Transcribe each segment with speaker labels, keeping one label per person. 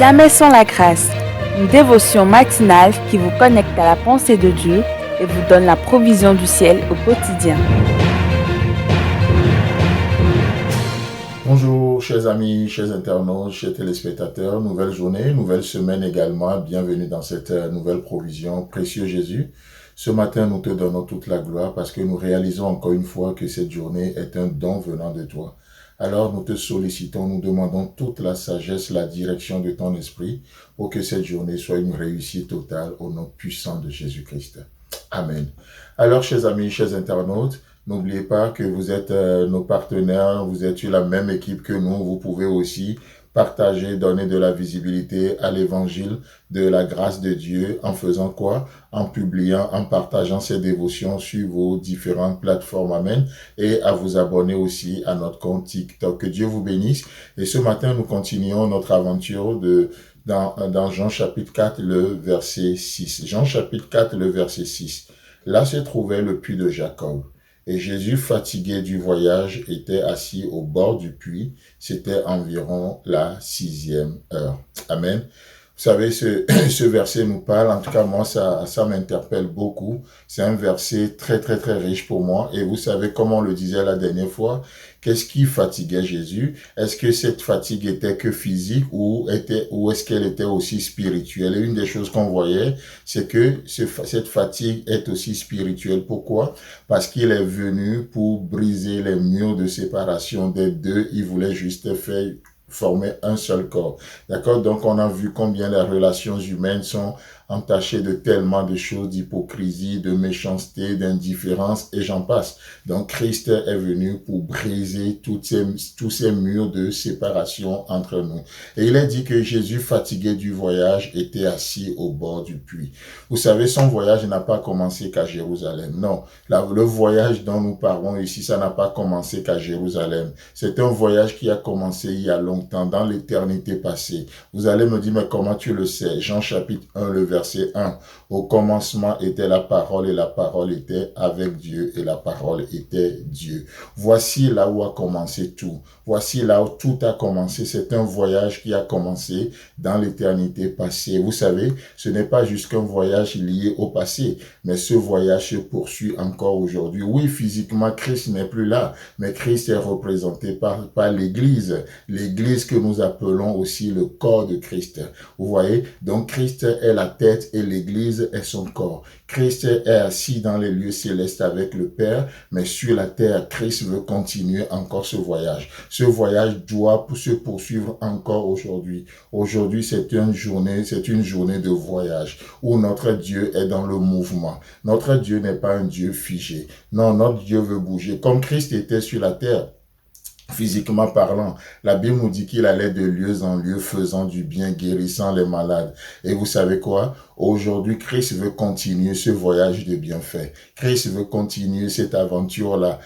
Speaker 1: Jamais sans la grâce, une dévotion matinale qui vous connecte à la pensée de Dieu et vous donne la provision du ciel au quotidien.
Speaker 2: Bonjour chers amis, chers internautes, chers téléspectateurs, nouvelle journée, nouvelle semaine également, bienvenue dans cette nouvelle provision, précieux Jésus. Ce matin, nous te donnons toute la gloire parce que nous réalisons encore une fois que cette journée est un don venant de toi. Alors nous te sollicitons, nous demandons toute la sagesse, la direction de ton esprit pour que cette journée soit une réussite totale au nom puissant de Jésus-Christ. Amen. Alors chers amis, chers internautes, n'oubliez pas que vous êtes nos partenaires, vous êtes la même équipe que nous, vous pouvez aussi partager, donner de la visibilité à l'évangile de la grâce de Dieu en faisant quoi? En publiant, en partageant ces dévotions sur vos différentes plateformes. Amen. Et à vous abonner aussi à notre compte TikTok. Que Dieu vous bénisse. Et ce matin, nous continuons notre aventure dans Jean chapitre 4, le verset 6. Jean chapitre 4, le verset 6. Là se trouvait le puits de Jacob. Et Jésus, fatigué du voyage, était assis au bord du puits. C'était environ la 6e heure. Amen. Vous savez, ce verset nous parle, en tout cas moi, ça m'interpelle beaucoup. C'est un verset très, très, très riche pour moi. Et vous savez, comme on le disait la dernière fois, qu'est-ce qui fatiguait Jésus? Est-ce que cette fatigue était que physique ou est-ce qu'elle était aussi spirituelle? Et une des choses qu'on voyait, c'est que cette fatigue est aussi spirituelle. Pourquoi? Parce qu'il est venu pour briser les murs de séparation des deux. Il voulait juste former un seul corps. D'accord? Donc, on a vu combien les relations humaines sont entachées de tellement de choses, d'hypocrisie, de méchanceté, d'indifférence, et j'en passe. Donc, Christ est venu pour briser tous ces murs de séparation entre nous. Et il est dit que Jésus, fatigué du voyage, était assis au bord du puits. Vous savez, son voyage n'a pas commencé qu'à Jérusalem. Non, le voyage dont nous parlons ici, ça n'a pas commencé qu'à Jérusalem. C'est un voyage qui a commencé il y a longtemps, dans l'éternité passée. Vous allez me dire, mais comment tu le sais? Jean chapitre 1, le verset 1. Au commencement était la parole et la parole était avec Dieu et la parole était Dieu. Voici là où a commencé tout. Voici là où tout a commencé. C'est un voyage qui a commencé dans l'éternité passée. Vous savez, ce n'est pas juste qu'un voyage lié au passé, mais ce voyage se poursuit encore aujourd'hui. Oui, physiquement, Christ n'est plus là, mais Christ est représenté par l'Église. L'Église que nous appelons aussi le corps de Christ. Vous voyez? Donc, Christ est la tête et l'Église est son corps. Christ est assis dans les lieux célestes avec le Père, mais sur la terre, Christ veut continuer encore ce voyage. Ce voyage doit se poursuivre encore aujourd'hui. Aujourd'hui, c'est une journée de voyage où notre Dieu est dans le mouvement. Notre Dieu n'est pas un Dieu figé. Non, notre Dieu veut bouger. Comme Christ était sur la terre, physiquement parlant, la Bible nous dit qu'il allait de lieu en lieu faisant du bien, guérissant les malades. Et vous savez quoi? Aujourd'hui, Christ veut continuer ce voyage de bienfait. Christ veut continuer cette aventure-là.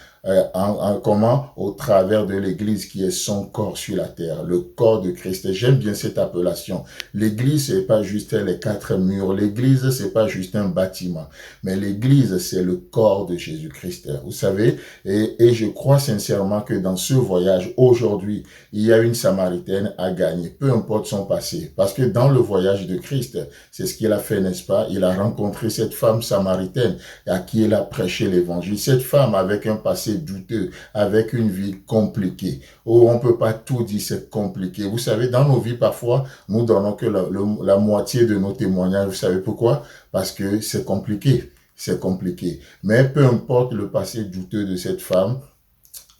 Speaker 2: Comment? Au travers de l'Église qui est son corps sur la terre, le corps de Christ. Et j'aime bien cette appellation. L'Église, c'est pas juste les quatre murs. L'Église, c'est pas juste un bâtiment. Mais l'Église, c'est le corps de Jésus-Christ. Vous savez? Et je crois sincèrement que dans ce voyage, aujourd'hui, il y a une Samaritaine à gagner. Peu importe son passé. Parce que dans le voyage de Christ, c'est ce qu'il a fait, n'est-ce pas? Il a rencontré cette femme samaritaine à qui il a prêché l'évangile. Cette femme avec un passé douteux, avec une vie compliquée. Oh, on peut pas tout dire, c'est compliqué. Vous savez, dans nos vies, parfois, nous donnons que la moitié de nos témoignages. Vous savez pourquoi? Parce que c'est compliqué. C'est compliqué. Mais peu importe le passé douteux de cette femme,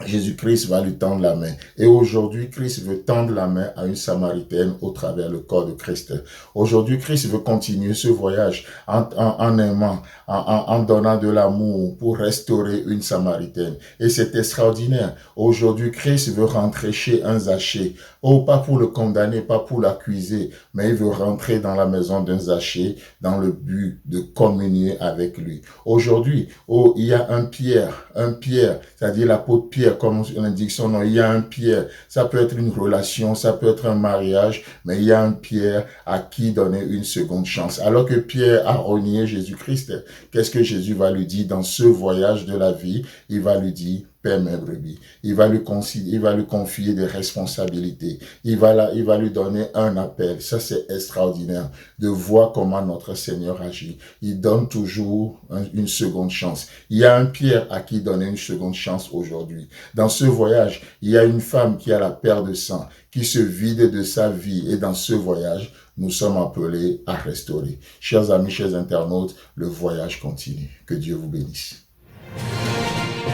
Speaker 2: Jésus-Christ va lui tendre la main. Et aujourd'hui, Christ veut tendre la main à une Samaritaine au travers le corps de Christ. Aujourd'hui, Christ veut continuer ce voyage en aimant, en donnant de l'amour pour restaurer une Samaritaine. Et c'est extraordinaire. Aujourd'hui, Christ veut rentrer chez un Zachée. Oh, pas pour le condamner, pas pour l'accuser, mais il veut rentrer dans la maison d'un Zachée dans le but de communier avec lui. Aujourd'hui, oh, il y a un Pierre, c'est-à-dire l'apôtre Pierre, comme on indique son nom, il y a un Pierre. Ça peut être une relation, ça peut être un mariage, mais il y a un Pierre à qui donner une seconde chance. Alors que Pierre a renié Jésus-Christ, qu'est-ce que Jésus va lui dire dans ce voyage de la vie? Il va lui dire, paie mes brebis. Il va lui confier des responsabilités. Il va lui donner un appel. Ça, c'est extraordinaire de voir comment notre Seigneur agit. Il donne toujours une seconde chance. Il y a un Pierre à qui donner une seconde chance aujourd'hui. Dans ce voyage, il y a une femme qui a la perte de sang, qui se vide de sa vie. Et dans ce voyage, nous sommes appelés à restaurer. Chers amis, chers internautes, le voyage continue. Que Dieu vous bénisse.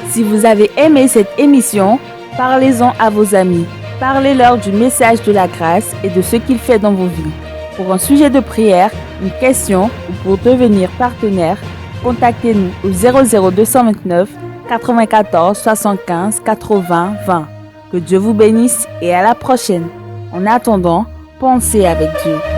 Speaker 1: Si vous avez aimé cette émission, parlez-en à vos amis. Parlez-leur du message de la grâce et de ce qu'il fait dans vos vies. Pour un sujet de prière, une question ou pour devenir partenaire, contactez-nous au 00229 94 75 80 20. Que Dieu vous bénisse et à la prochaine. En attendant, pensez avec Dieu.